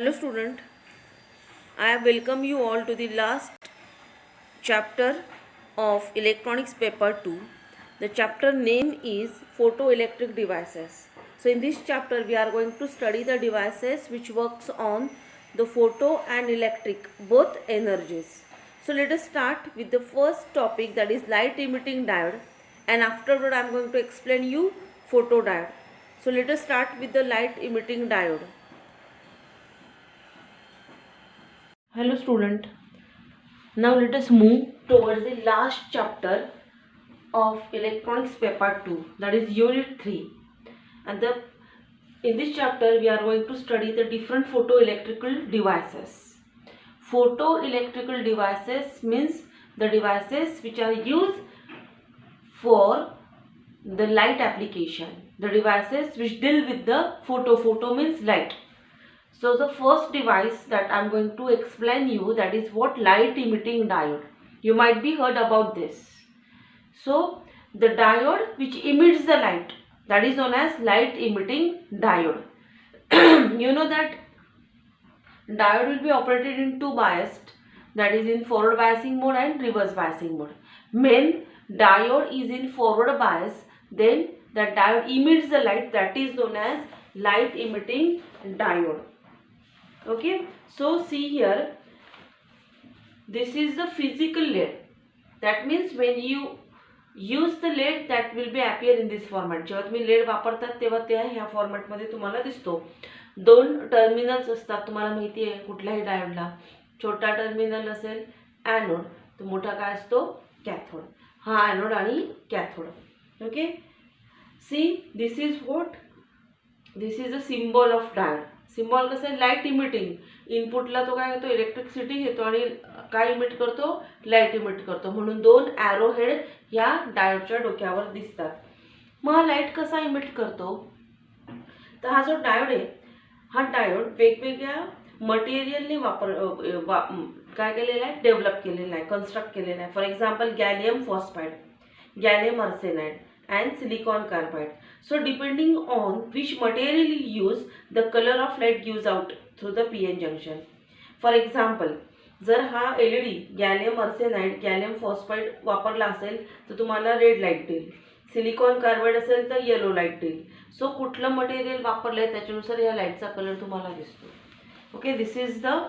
Hello student, I welcome you all to the last chapter of electronics paper 2. The chapter name is photoelectric devices. So in this chapter we are going to study the devices which works on the photo and electric both energies. So let us start with the first topic, that is light emitting diode, and afterward I am going to explain you photodiode. So let us start with the light emitting diode. Hello student, now let us move towards the last chapter of electronics paper 2, that is unit 3. And in this chapter we are going to study the different photoelectrical devices. Photoelectrical devices means the devices which are used for the light application, the devices which deal with the photo means light. So the first device that I am going to explain you, that is what light emitting diode. You might be heard about this. So the diode which emits the light, that is known as light emitting diode. You know that diode will be operated in two biased, that is in forward biasing mode and reverse biasing mode. When diode is in forward bias, then the diode emits the light, that is known as light emitting diode. Okay, so see here, this is the physical LED. That means when you use the LED, that will be appear in this format. जेव्हा तुम्ही LED वापरतात तेव्हा ते ह्या format मध्ये तुम्हाला दिसतो. दोन टर्मिनल्स असतात, तुम्हाला माहिती आहे कुठल्याही डायोडला. छोटा टर्मिनल असेल एनोड, तर मोठा काय असतो कॅथोड. हा एनोड आणि cathode. Okay, see this is what, this is a symbol of diode. Symbol कसं आहे, लाईट इमिटिंग. इनपुटला तो काय घेतो, इलेक्ट्रिसिटी घेतो आणि काय इमिट करतो, लाईट इमिट करतो. म्हणून दोन ॲरो हेड या डायोडच्या डोक्यावर दिसतात. मग हा लाईट कसा इमिट करतो, तर हा जो डायोड आहे, हा डायोड वेगवेगळ्या मटेरियलने काय केलेला आहे, डेव्हलप केलेला आहे, कन्स्ट्रक्ट केलेला आहे. For example gallium phosphide, gallium arsenide and silicon carbide. So depending on which material you use, the color of light gives out through the PN junction. For example, जर हा LED gallium arsenide, gallium phosphide वापरला असेल तर तुम्हाला red light देईल. Silicon carbide असेल तर yellow light देईल. सो कुठलं मटेरियल वापरलंय त्याच्यानुसार या लाईटचा कलर तुम्हाला दिसतो. Okay, this is the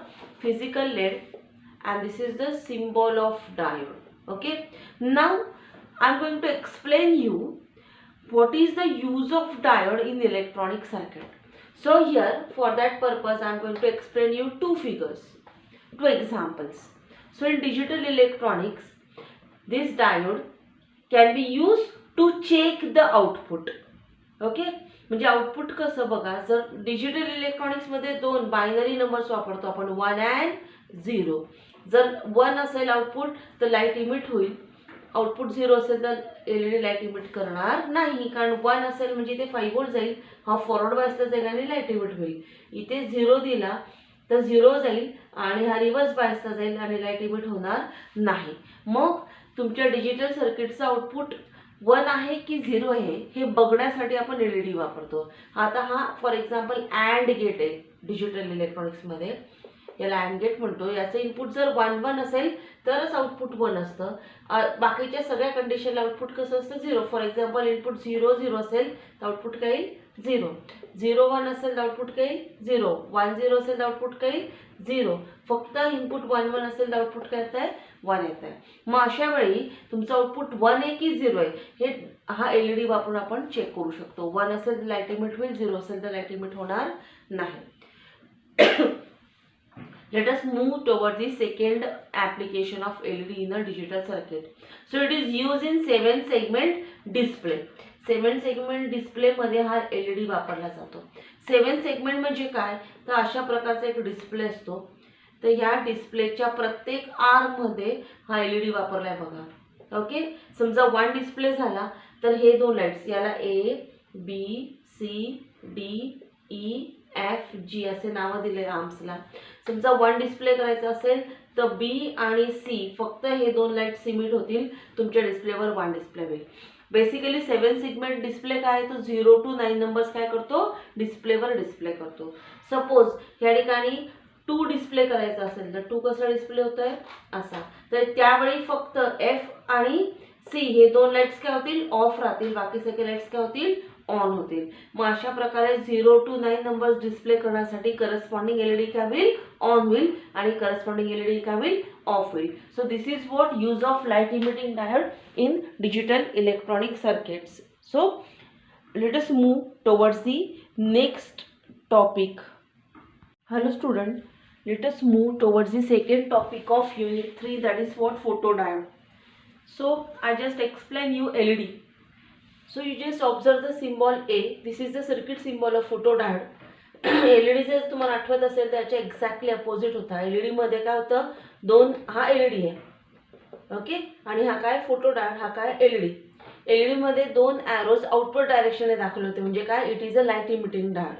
physical LED and this is the symbol of diode. Okay, now I am going to explain you what is the use of diode in electronic circuit. So here for that purpose I am going to explain you two figures, two examples. So in digital electronics, this diode can be used to check the output. Okay, म्हणजे output कसं बघा, जर digital electronics मध्ये दोन binary numbers वापरतो आपण, 1 and 0. जर 1 असेल आउटपुट तर लाईट इमिट होईल, आउटपुट 0 असेल तर LED लाईट इमिट करणार नाही, कारण 1 असेल म्हणजे इथे 5 व्होल्ट जाईल, हा फॉरवर्ड बायसला जाईल आणि लाईट इमिट होईल. इथे 0 दिला तर 0 जाईल आणि हा रिव्हर्स बायसला जाईल आणि लाईट इमिट होणार नाही. मग तुमच्या डिजिटल सर्किटचं आउटपुट 1 आहे की 0 आहे हे बघण्यासाठी आपण LED वापरतो. आता हा फॉर एक्झाम्पल अँड गेट आहे डिजिटल इलेक्ट्रॉनिक्समध्ये, याला अँड गेट म्हणतो. याचं इनपुट जर 1 1 असेल तरच आउटपुट 1 असतं. बाकीच्या सगळ्या कंडिशनला आउटपुट कसं असतं, 0. फॉर एक्झाम्पल इनपुट 0 0 असेल तर आउटपुट काही 0, 0 1 असेल तर आउटपुट काही 0, 1 0 असेल तर आउटपुट काही 0. फक्त इनपुट 1 1 असेल तर आउटपुट काय येत आहे, 1 येत आहे. मग अशा वेळी तुमचं आउटपुट 1 आहे की 0 आहे हे हा LED वापरून आपण चेक करू शकतो. 1 असेल तर लाईट इमिट होईल, 0 असेल तर लाईट इमिट होणार नाही. Let us move toward the second application of LED in a digital circuit. So it is used in 7 segment display. 7 segment display मध्ये हा LED वापरला जातो. 7 segment म्हणजे काय, तर अशा प्रकारचा एक डिस्प्ले असतो. तर या डिस्प्लेच्या प्रत्येक आर्म मध्ये हा LED वापरलाय बघा. ओके, समजा 1 डिस्प्ले झाला तर हे दोन लाईट्स, याला A B C D E F G असे नाव दिले आर्म्सला. समजा 1 डिस्प्ले करायचा असेल तर B आणि C फक्त हे दोन लाईट सिमिट होतील, तुमच्या डिस्प्लेवर 1 डिस्प्ले होईल. बेसिकली 7 सेगमेंट डिस्प्ले काय आहे, तो 0 to 9 नंबर्स काय करतो, डिस्प्लेवर डिस्प्ले करतो. सपोज या ठिकाणी 2 डिस्प्ले करायचा असेल तर 2 कसा डिस्प्ले होत आहे असा, तर त्यावेळी फक्त एफ आणि सी हे 2 लाईट्स काय होतील ऑफ राहतील, बाकी सगळे लाईट्स काय होतील ऑन होतील. मग अशा प्रकारे 0 to 9 नंबर्स डिस्प्ले करण्यासाठी करस्पॉन्डिंग एलईडी काय होईल ऑन होईल आणि करस्पॉन्डिंग एलईडी काय होईल ऑफ होईल. So this is what use of light emitting diode in digital electronic circuits. So let us move towards the next topic. Hello student, let us move towards the second topic of unit 3, that is what photodiode. So I just explain you LED. So you just observe the symbol A. This is the circuit symbol of photodiode. LED जर तुम्हाला आठवत असेल त्याच्या exactly opposite होता. LED मध्ये काय होतं दोन, हा LED आहे ओके, आणि हा काय फोटोडायोड, हा काय LED. LED मध्ये 2 ॲरोज आउटपुट डायरेक्शनने दाखवले होते, म्हणजे काय it is a light emitting diode.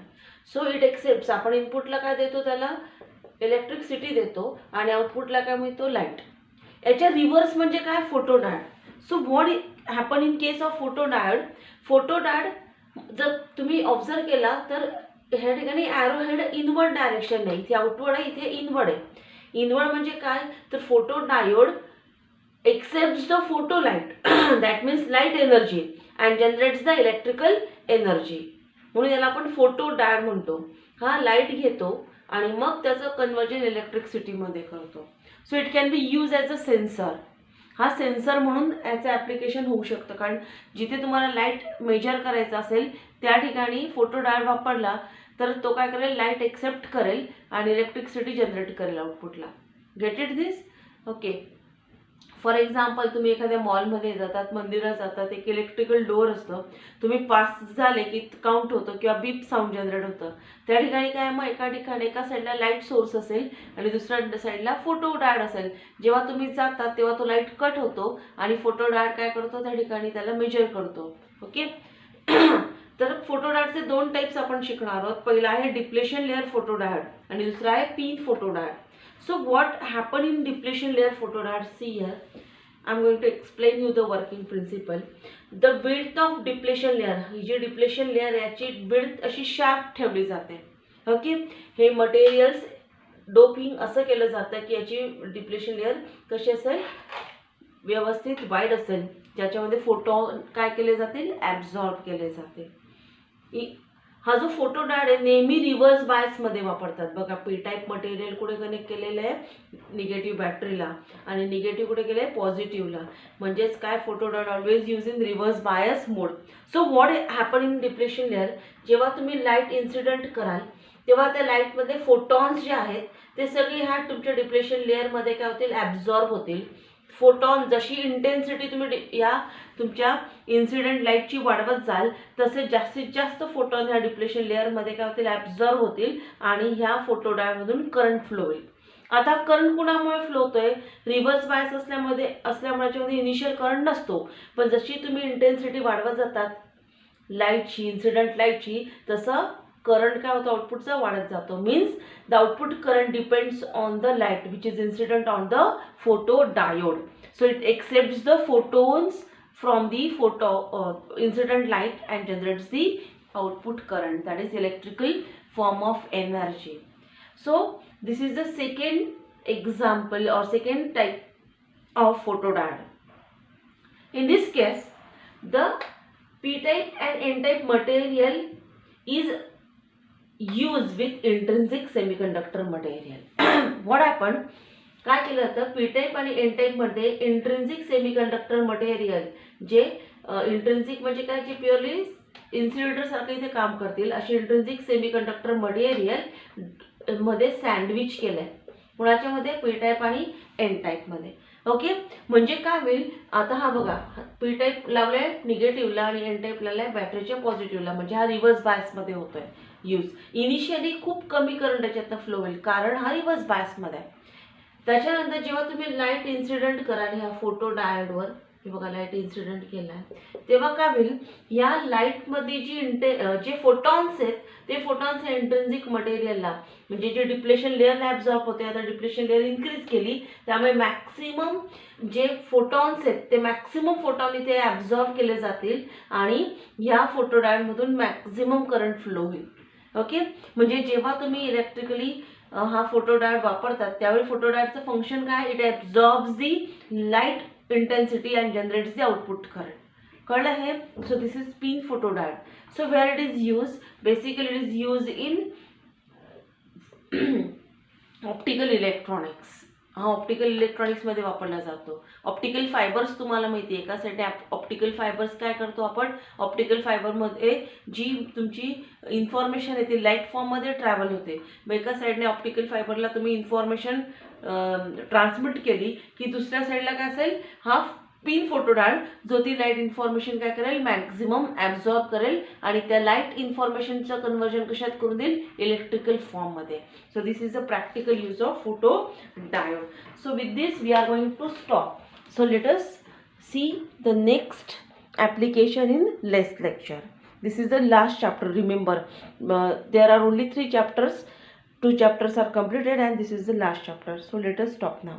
So it accepts, आपण इनपुटला काय देतो त्याला इलेक्ट्रिसिटी देतो आणि आउटपुटला काय मिळतो लाईट. याच्या रिव्हर्स म्हणजे काय photodiode. So what happen in case of photodiode. Photodiode जर तुम्ही ऑब्झर्व केला तर ह्या ठिकाणी ॲरो हेड इनवर्ड डायरेक्शन नाही, इथे आउटवर्ड आहे इथे इनवर्ड आहे. इनवर्ड म्हणजे काय तर photodiode accepts the photo light that means light energy and generates the electrical energy. म्हणून याला आपण फोटो डायोड म्हणतो. हा लाईट घेतो आणि मग त्याचं कन्वर्जन इलेक्ट्रिसिटीमध्ये करतो. So it can be use as a sensor. हा सेन्सर म्हणून याचं ॲप्लिकेशन होऊ शकतं, कारण जिथे तुम्हाला लाईट मेजर करायचं असेल त्या ठिकाणी फोटो डायोड वापरला तर तो काय करेल लाईट एक्सेप्ट करेल आणि इलेक्ट्रिसिटी जनरेट करेल आउटपुटला. Get it this okay. For example तुम्ही एखाद्या मॉलमध्ये जातात, मंदिरात जातात, एक इलेक्ट्रिकल डोअर असतं, तुम्ही पास झाले की काउंट होतं किंवा बीप साऊंड जनरेट होतं. त्या ठिकाणी काय मग एका ठिकाणी एका साईडला लाईट सोर्स असेल आणि दुसऱ्या साईडला फोटो डायोड असेल. जेव्हा तुम्ही जातात तेव्हा तो लाईट कट होतो आणि फोटो डायोड काय करतो त्या ठिकाणी त्याला मेजर करतो ओके. तर फोटो डायोडचे 2 टाईप्स आपण शिकणार आहोत. पहिला आहे डिप्लेशन लेअर फोटो डायोड आणि दुसरा आहे pin photo diode. So what happen in depletion layer photodiode? See here, I'm going to explain you the working principle. The width of depletion layer, ही जी depletion layer याची width अशी sharp ठेवली जाते okay. हे मटेरियल्स डोपिंग असं केलं जातं की याची डिप्लेशन लेअर कशी असेल व्यवस्थित वाईड असेल, ज्याच्यामध्ये फोटॉन काय केले जातील ॲब्झॉर्ब केले जाते. हा जो फोटो डायोड आहे नेहमी रिव्हर्स बायसमध्ये वापरतात. बघा पी टाईप मटेरियल कुठे कनेक्ट केलेलं आहे निगेटिव्ह बॅटरीला आणि निगेटिव्ह कुठे केलं आहे पॉझिटिव्हला, म्हणजेच काय photo diode always use in reverse bias mode. So what happen in depletion layer, जेव्हा तुम्ही लाईट इन्सिडेंट कराल तेव्हा त्या लाईटमध्ये फोटॉन्स जे आहेत ते सगळे ह्या तुमच्या डिप्लेशन लेअरमध्ये काय होतील ॲब्झॉर्ब होतील. फोटॉन जशी इंटेन्सिटी तुम्ही या तुमच्या इन्सिडेंट लाईटची वाढवत जाल तसे जास्तीत जास्त फोटॉन ह्या डिप्लेशन लेअरमध्ये काय होतील ॲब्झॉर्ब होतील आणि ह्या फोटो डायोडमधून करंट फ्लो होईल. आता करंट कुणामुळे फ्लो होतोय रिव्हर्स बायस असल्यामुळे याच्यामध्ये इनिशियल करंट नसतो, पण जशी तुम्ही इंटेन्सिटी वाढवत जातात लाईटची इन्सिडेंट लाईटची तसं करंट काय होतं आउटपुटचा वाढत जातो. Means the output current depends on the light which is incident on the photo diode. So it accepts the photons from the incident light and generates the output current, that is electrical form of energy. So this is the second example or second type of photodiode. In this case the p type and n type material is used with intrinsic semiconductor material. What happened, काय केलं जातं P type आणि N टाईपमध्ये intrinsic semiconductor material जे intrinsic म्हणजे काय जे purely इन्सुलेटरसारखं इथे काम करतील असे इंट्रिन्सिक सेमीकंडक्टर मटेरियल मध्ये सँडविच केलं आहे कुणाच्यामध्ये पी टाईप आणि एन टाईपमध्ये ओके. म्हणजे काय होईल आता हा बघा पी टाईप लावलाय निगेटिव्हला आणि एन टाईप लावलाय बॅटरीच्या पॉझिटिव्हला, म्हणजे हा रिव्हर्स बायसमध्ये होतोय यूज. इनिशियली खूप कमी करंट याच्यातनं फ्लो होईल कारण हा रिव्हर्स बायसमध्ये आहे. त्याच्यानंतर जेव्हा तुम्ही लाईट इन्सिडेंट कराल ह्या फोटो डायोडवर, हे बघा लाईट इन्सिडेंट केला आहे तेव्हा काय होईल या लाईटमध्ये जे फोटॉन्स आहेत ते फोटॉन्स हे इंट्रिन्सिक मटेरियलला म्हणजे जे डिप्लेशन लेअरला ॲब्झॉर्ब होते आता डिप्लेशन लेअर इन्क्रीज केली त्यामुळे मॅक्सिमम जे फोटॉन्स आहेत ते मॅक्सिमम फोटॉन इथे ॲब्झॉर्ब केले जातील आणि या फोटो डायोडमधून मॅक्सिमम करंट फ्लो होईल. ओके, म्हणजे जेव्हा तुम्ही इलेक्ट्रिकली हा फोटोडायोड वापरतात त्यावेळी फोटोडायोडचं फंक्शन काय, it absorbs the light intensity and generates the output current. कळलं हे. So this is spin photodiode. So where it is use, basically it is use in optical electronics. हा ऑप्टिकल इलेक्ट्रॉनिक्समध्ये वापरला जातो. ऑप्टिकल फायबर्स तुम्हाला माहिती आहे का, साठी ऑप्टिकल फायबर्स काय करतो आपण, ऑप्टिकल फायबरमध्ये जी तुमची इन्फॉर्मेशन आहे ती लाईट फॉर्ममध्ये ट्रॅव्हल होते. एका साईडने ऑप्टिकल फायबरला तुम्ही इन्फॉर्मेशन ट्रान्समिट केली की दुसऱ्या साईडला काय असेल, हा पिन फोटोडायोड जो ती लाईट इन्फॉर्मेशन काय करेल, मॅक्झिमम ॲब्झॉर्ब करेल आणि त्या लाईट इन्फॉर्मेशनचं कन्वर्जन कशात करून देईल, इलेक्ट्रिकल फॉर्ममध्ये. So this is a practical use of photodiode. So with this we are going to stop. So let us see the next application in next lecture. This is the last chapter. Remember, there are only 3 chapters. 2 chapters are completed and this is the last chapter. So let us stop now.